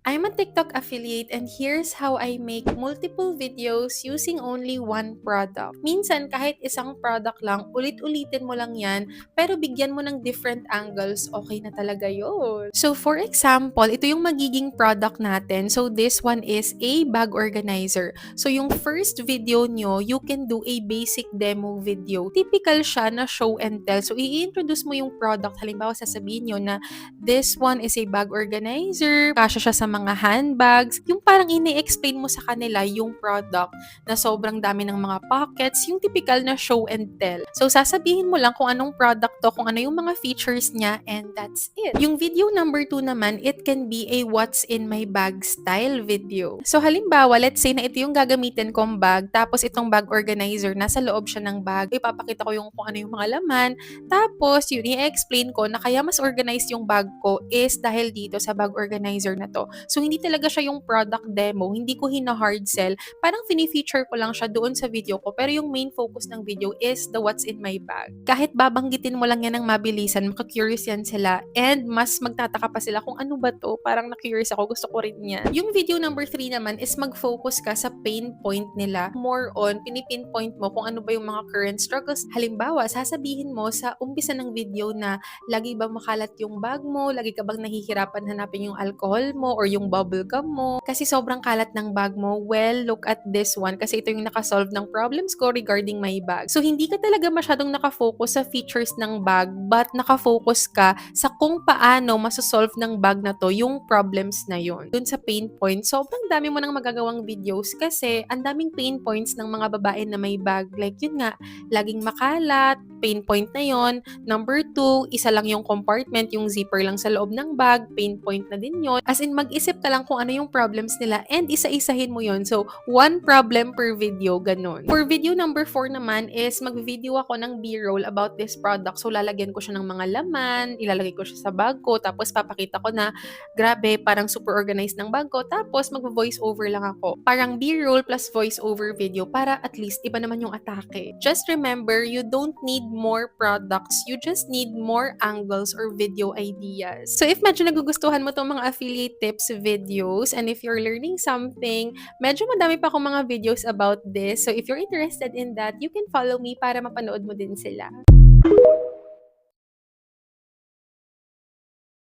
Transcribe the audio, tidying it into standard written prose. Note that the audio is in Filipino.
I'm a TikTok affiliate and here's how I make multiple videos using only one product. Minsan, kahit isang product lang, ulit-ulitin mo lang yan, pero bigyan mo ng different angles, okay na talaga yun. So, for example, ito yung magiging product natin. So, this one is a bag organizer. So, yung first video nyo, you can do a basic demo video. Typical siya na show and tell. So, i-introduce mo yung product. Halimbawa, sasabihin nyo na this one is a bag organizer, kasya siya sa mga handbags. Yung parang ini-explain mo sa kanila yung product na sobrang dami ng mga pockets, yung typical na show and tell. So, sasabihin mo lang kung anong product to, kung ano yung mga features niya, and that's it. Yung video number 2 naman, it can be a what's in my bag style video. So, halimbawa, let's say na ito yung gagamitin kong bag, tapos itong bag organizer, nasa loob siya ng bag, ipapakita ko yung kung ano yung mga laman, tapos yun, i-explain ko na kaya mas organized yung bag ko is dahil dito sa bag organizer na to. So, hindi talaga siya yung product demo, hindi ko hina-hard sell, parang fini-feature ko lang siya doon sa video ko, pero yung main focus ng video is the what's in my bag. Kahit babanggitin mo lang yan ng mabilisan, maka-curious yan sila, and mas magtataka pa sila kung ano ba to, parang na-curious ako, gusto ko rin yan. Yung video number 3 naman is mag-focus ka sa pain point nila, more on, pinipinpoint mo kung ano ba yung mga current struggles. Halimbawa, sasabihin mo sa umpisa ng video na lagi bang makalat yung bag mo, lagi ka bang nahihirapan hanapin yung alcohol mo or yung bubble gum mo kasi sobrang kalat ng bag mo. Well, look at this one kasi ito yung nakasolve ng problems ko regarding my bag. So, hindi ka talaga masyadong nakafocus sa features ng bag, but nakafocus ka sa kung paano masasolve ng bag na to yung problems na yun. Dun sa pain points, sobrang dami mo nang magagawang videos kasi ang daming pain points ng mga babae na may bag. Like yun nga, laging makalat, pain point na yon. Number 2, isa lang yung compartment, yung zipper lang sa loob ng bag, pain point na din yon. As in, mag-isip ka lang kung ano yung problems nila and isa-isahin mo yon. So, one problem per video, ganun. For video number 4 naman is mag-video ako ng B-roll about this product. So, lalagyan ko siya ng mga laman, ilalagay ko siya sa bag ko, tapos papakita ko na grabe, parang super organized ng bag ko. Tapos, mag-voice over lang ako. Parang B-roll plus voice over video para at least iba naman yung atake. Just remember, you don't need more products. You just need more angles or video ideas. So, if medyo nagugustuhan mo tong mga affiliate tips videos and if you're learning something, medyo madami pa akong mga videos about this. So, if you're interested in that, you can follow me para mapanood mo din sila.